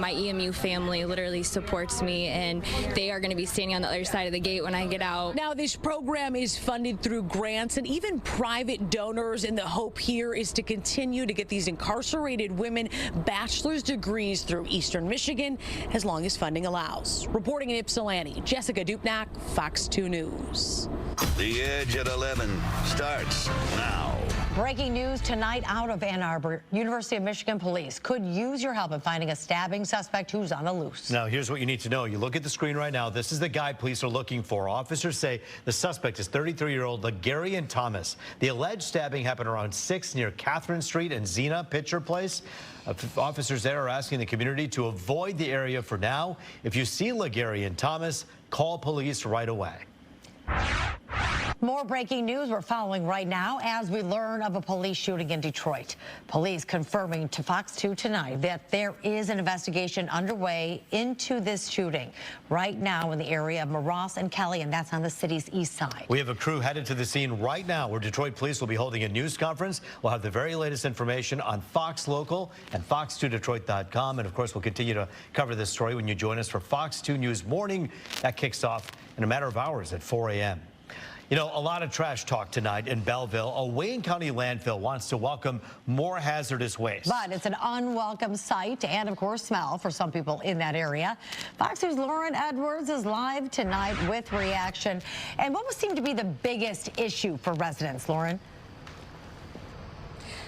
my EMU family literally supports me, and they are going to be standing on the other side of the gate when I get out. Now, this program is funded through grants and even private donors, and the hope here is to continue to get these incarcerated women bachelor's degrees through Eastern Michigan as long as funding allows. Reporting in Ypsilanti, Jessica Dupnack, Fox 2 News. The Edge at 11 starts now. Breaking news tonight out of Ann Arbor. University of Michigan police could use your help in finding a stabbing suspect who's on the loose. Now, here's what you need to know. You look at the screen right now. This is the guy police are looking for. Officers say the suspect is 33-year-old Legarian Thomas. The alleged stabbing happened around 6 near Catherine Street and Xena Pitcher Place. Officers there are asking the community to avoid the area for now. If you see Legarian Thomas, call police right away. More breaking news we're following right now as we learn of a police shooting in Detroit. Police confirming to Fox 2 tonight that there is an investigation underway into this shooting right now in the area of Moross and Kelly, and that's on the city's east side. We have a crew headed to the scene right now where Detroit police will be holding a news conference. We'll have the very latest information on Fox Local and fox2detroit.com. And of course, we'll continue to cover this story when you join us for Fox 2 News Morning. That kicks off in a matter of hours at 4 a.m. You know, a lot of trash talk tonight in Belleville. A Wayne County landfill wants to welcome more hazardous waste. But it's an unwelcome sight and, of course, smell for some people in that area. Fox News' Lauren Edwards is live tonight with reaction. And what would seem to be the biggest issue for residents, Lauren?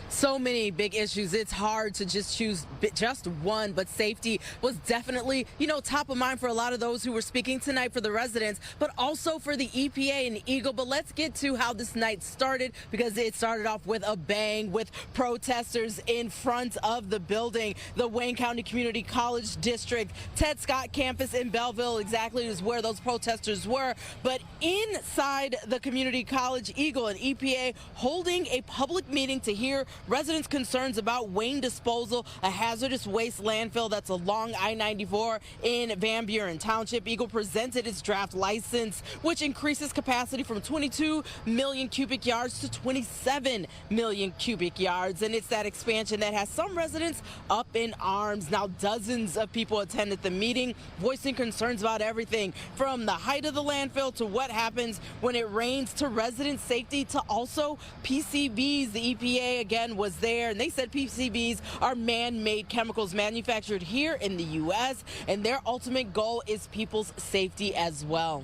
So many big issues. It's hard to just choose just one, but safety was definitely, top of mind for a lot of those who were speaking tonight for the residents, but also for the EPA and Eagle. But let's get to how this night started, because it started off with a bang with protesters in front of the building. The Wayne County Community College District, Ted Scott campus in Belleville exactly is where those protesters were. But inside the community college, Eagle and EPA holding a public meeting to hear residents' concerns about Wayne Disposal, a hazardous waste landfill that's along I-94 in Van Buren Township. Eagle presented its draft license, which increases capacity from 22 million cubic yards to 27 million cubic yards. And it's that expansion that has some residents up in arms. Now, dozens of people attended the meeting, voicing concerns about everything from the height of the landfill to what happens when it rains, to resident safety, to also PCBs. The EPA, again, was there, and they said PCBs are man-made chemicals manufactured here in the U.S., and their ultimate goal is people's safety as well.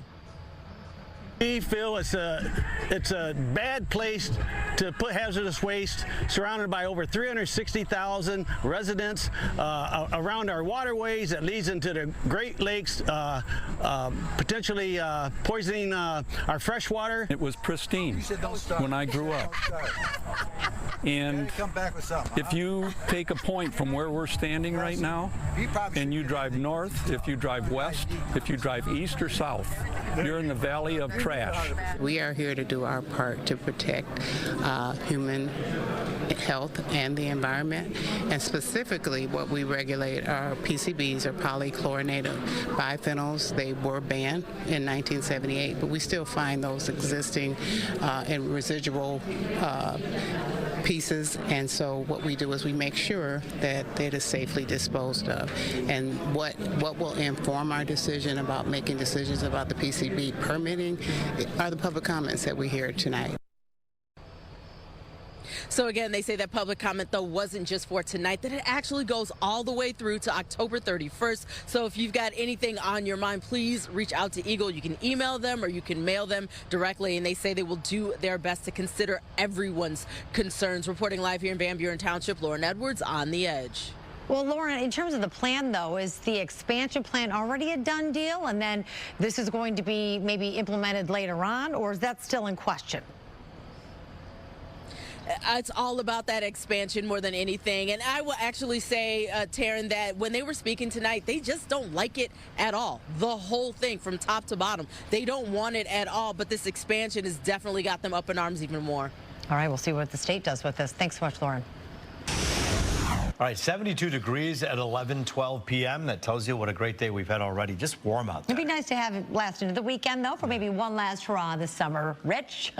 We feel it's a bad place to put hazardous waste, surrounded by over 360,000 residents around our waterways that leads into the Great Lakes, potentially poisoning our fresh water. It was pristine when I grew up. And if you take a point from where we're standing right now, and you drive north, if you drive west, if you drive east or south, you're in the valley of trash. We are here to do our part to protect human health and the environment, and specifically what we regulate are PCBs, or polychlorinated biphenyls. They were banned in 1978, but we still find those existing in residual pieces, and so what we do is we make sure that it is safely disposed of. And what will inform our decision about making decisions about the PCB permitting are the public comments that we hear tonight. So again, they say that public comment, though, wasn't just for tonight, that it actually goes all the way through to October 31st. So if you've got anything on your mind, please reach out to Eagle. You can email them or you can mail them directly, and they say they will do their best to consider everyone's concerns. Reporting live here in Van Buren Township, Lauren Edwards on The Edge. Well, Lauren, in terms of the plan, though, is the expansion plan already a done deal, and then this is going to be maybe implemented later on, or is that still in question? It's all about that expansion more than anything. And I will actually say, Taryn, that when they were speaking tonight, they just don't like it at all. The whole thing from top to bottom. They don't want it at all, but this expansion has definitely got them up in arms even more. All right, we'll see what the state does with this. Thanks so much, Lauren. All right, 72 degrees at 11:12 p.m. That tells you what a great day we've had already. Just warm out there. It'd be nice to have it last into the weekend, though, for maybe one last hurrah this summer. Rich?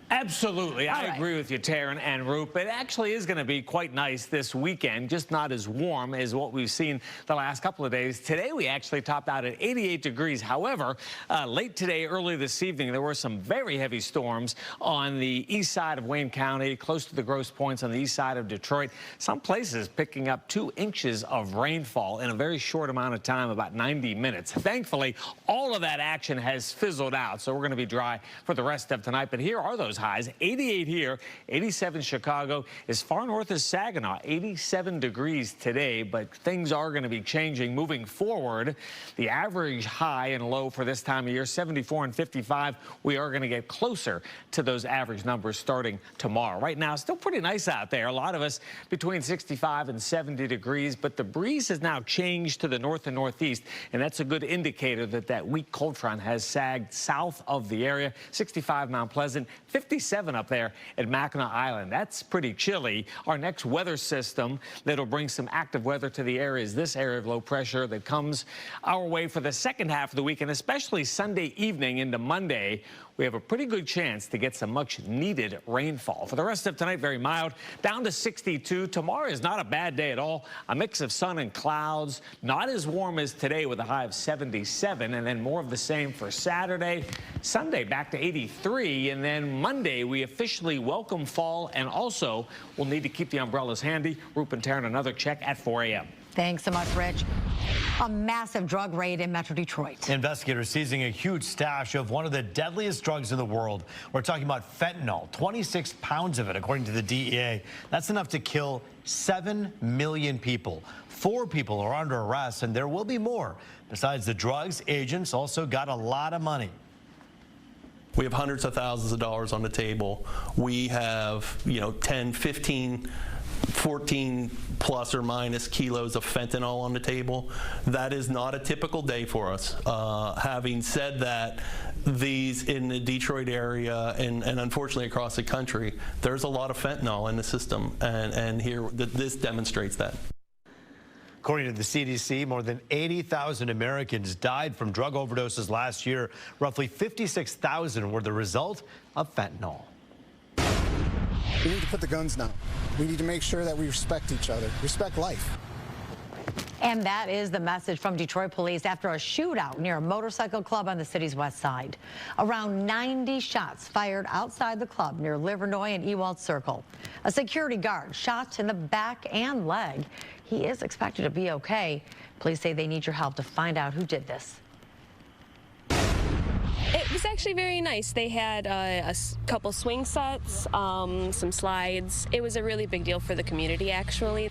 Absolutely. I agree with you, Taryn and Roop. It actually is going to be quite nice this weekend, just not as warm as what we've seen the last couple of days. Today, we actually topped out at 88 degrees. However, late today, early this evening, there were some very heavy storms on the east side of Wayne County, close to the Grosse Points on the east side of Detroit. Some places picking up 2 inches of rainfall in a very short amount of time, about 90 minutes. Thankfully, all of that action has fizzled out, so we're going to be dry for the rest of tonight. But here are those highs. 88 here, 87 Chicago, as far north as Saginaw, 87 degrees today, but things are going to be changing moving forward. The average high and low for this time of year, 74 and 55. We are going to get closer to those average numbers starting tomorrow. Right now, still pretty nice out there. A lot of us between 65 and 70 degrees, but the breeze has now changed to the north and northeast, and that's a good indicator that that weak cold front has sagged south of the area. 65 Mount Pleasant, 57 up there at Mackinac Island. That's pretty chilly. Our next weather system that'll bring some active weather to the area is this area of low pressure that comes our way for the second half of the week, and especially Sunday evening into Monday. We have a pretty good chance to get some much needed rainfall. For the rest of tonight, very mild, down to 62. Tomorrow is not a bad day at all. A mix of sun and clouds, not as warm as today with a high of 77, and then more of the same for Saturday. Sunday back to 83, and then Monday we officially welcome fall, and also we'll need to keep the umbrellas handy. Roop and Taryn, another check at 4 a.m. Thanks so much, Rich. A massive drug raid in Metro Detroit. Investigators seizing a huge stash of one of the deadliest drugs in the world. We're talking about fentanyl, 26 pounds of it, according to the DEA. That's enough to kill 7 million people. 4 people are under arrest, and there will be more. Besides the drugs, agents also got a lot of money. We have hundreds of thousands of dollars on the table. We have, 10, 15, 14 plus or minus kilos of fentanyl on the table. That is not a typical day for us. Having said that, these in the Detroit area and unfortunately across the country, there's a lot of fentanyl in the system, and here this demonstrates that. According to the CDC, more than 80,000 Americans died from drug overdoses last year. Roughly 56,000 were the result of fentanyl. We need to put the guns down. We need to make sure that we respect each other, respect life. And that is the message from Detroit police after a shootout near a motorcycle club on the city's west side. Around 90 shots fired outside the club near Livernois and Ewald Circle. A security guard shot in the back and leg. He is expected to be okay. Police say they need your help to find out who did this. It was actually very nice. They had a couple swing sets, some slides. It was a really big deal for the community, actually.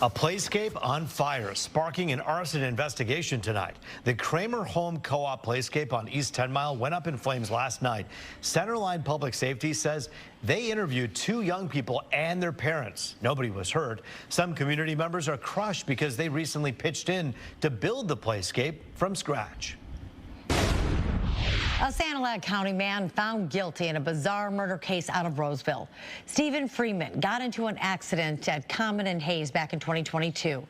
A Playscape on fire, sparking an arson investigation tonight. The Kramer Home Co-op Playscape on East 10 Mile went up in flames last night. Centerline Public Safety says they interviewed 2 young people and their parents. Nobody was hurt. Some community members are crushed because they recently pitched in to build the Playscape from scratch. A Sanilac County man found guilty in a bizarre murder case out of Roseville. Stephen Freeman got into an accident at Common and Hayes back in 2022.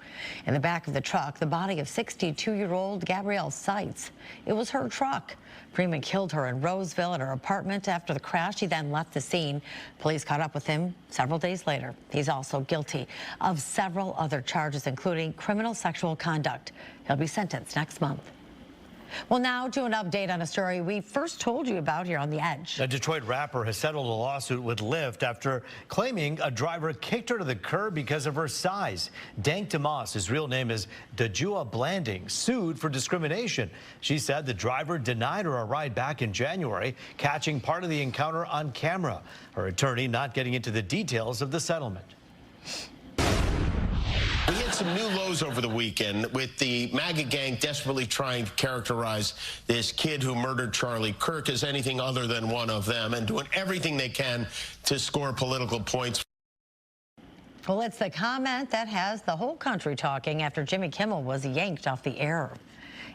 In the back of the truck, the body of 62-year-old Gabrielle Seitz. It was her truck. Freeman killed her in Roseville at her apartment. After the crash, he then left the scene. Police caught up with him several days later. He's also guilty of several other charges, including criminal sexual conduct. He'll be sentenced next month. Well, now to an update on a story we first told you about here on The Edge. A Detroit rapper has settled a lawsuit with Lyft after claiming a driver kicked her to the curb because of her size. Dank DeMoss, his real name is Dejua Blanding, sued for discrimination. She said the driver denied her a ride back in January, catching part of the encounter on camera. Her attorney not getting into the details of the settlement. We had some new lows over the weekend with the MAGA gang desperately trying to characterize this kid who murdered Charlie Kirk as anything other than one of them and doing everything they can to score political points. Well, it's the comment that has the whole country talking after Jimmy Kimmel was yanked off the air.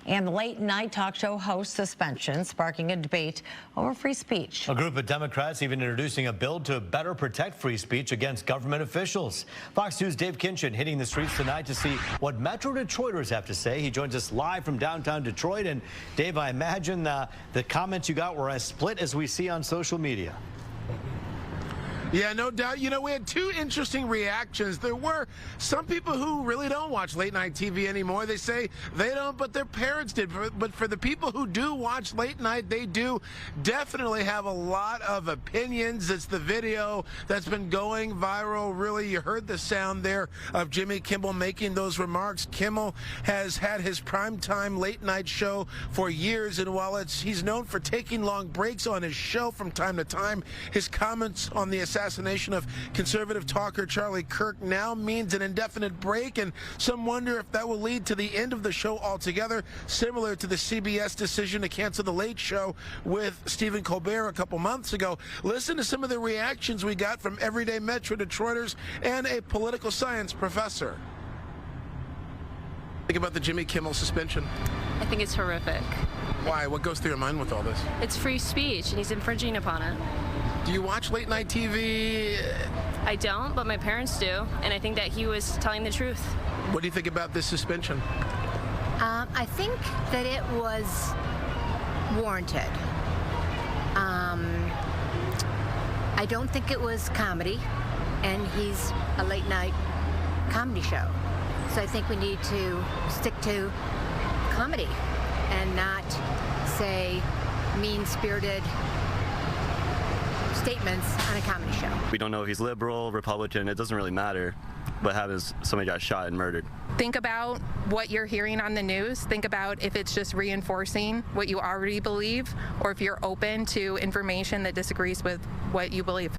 And the late-night talk show host suspension, sparking a debate over free speech. A group of Democrats even introducing a bill to better protect free speech against government officials. Fox News' Dave Kinchin hitting the streets tonight to see what Metro Detroiters have to say. He joins us live from downtown Detroit. And Dave, I imagine the comments you got were as split as we see on social media. Yeah, no doubt. You know, we had two interesting reactions. There were some people who really don't watch late night TV anymore. They say they don't, but their parents did. But for the people who do watch late night, they do definitely have a lot of opinions. It's the video that's been going viral. Really, you heard the sound there of Jimmy Kimmel making those remarks. Kimmel has had his primetime late night show for years, and while he's known for taking long breaks on his show from time to time, his comments on the assassination of conservative talker Charlie Kirk now means an indefinite break, and some wonder if that will lead to the end of the show altogether, similar to the CBS decision to cancel The Late Show with Stephen Colbert a couple months ago. Listen to some of the reactions we got from everyday Metro Detroiters and a political science professor. Think about the Jimmy Kimmel suspension. I think it's horrific. Why? What goes through your mind with all this? It's free speech, and he's infringing upon it. Do you watch late night TV? I don't, but my parents do, and I think that he was telling the truth. What do you think about this suspension? I think that it was warranted. I don't think it was comedy, and he's a late night comedy show. So I think we need to stick to comedy and not say mean-spirited statements on a comedy show. We don't know if he's liberal, Republican, it doesn't really matter, but having somebody got shot and murdered. Think about what you're hearing on the news. Think about if it's just reinforcing what you already believe, or if you're open to information that disagrees with what you believe.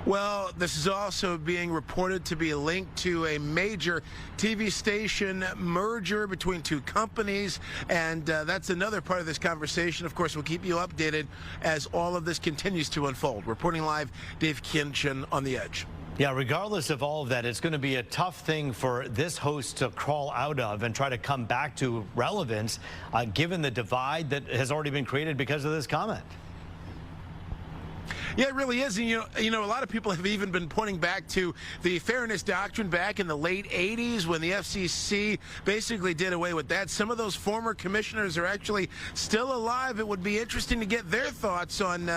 Well, this is also being reported to be linked to a major TV station merger between two companies, and that's another part of this conversation. Of course, we'll keep you updated as all of this continues to unfold. Reporting live, Dave Kinchin on The Edge. Yeah, regardless of all of that, it's going to be a tough thing for this host to crawl out of and try to come back to relevance, given the divide that has already been created because of this comment. Yeah, it really is. And, you know, a lot of people have even been pointing back to the fairness doctrine back in the late 80s when the FCC basically did away with that. Some of those former commissioners are actually still alive. It would be interesting to get their thoughts on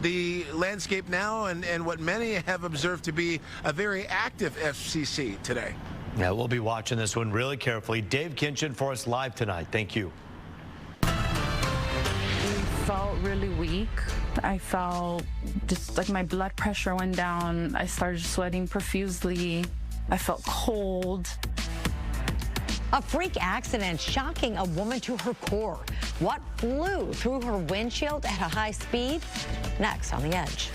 the landscape now and what many have observed to be a very active FCC today. Yeah, we'll be watching this one really carefully. Dave Kinchin for us live tonight. Thank you. I felt really weak. I felt just like my blood pressure went down. I started sweating profusely. I felt cold. A freak accident shocking a woman to her core. What flew through her windshield at a high speed? Next on The Edge.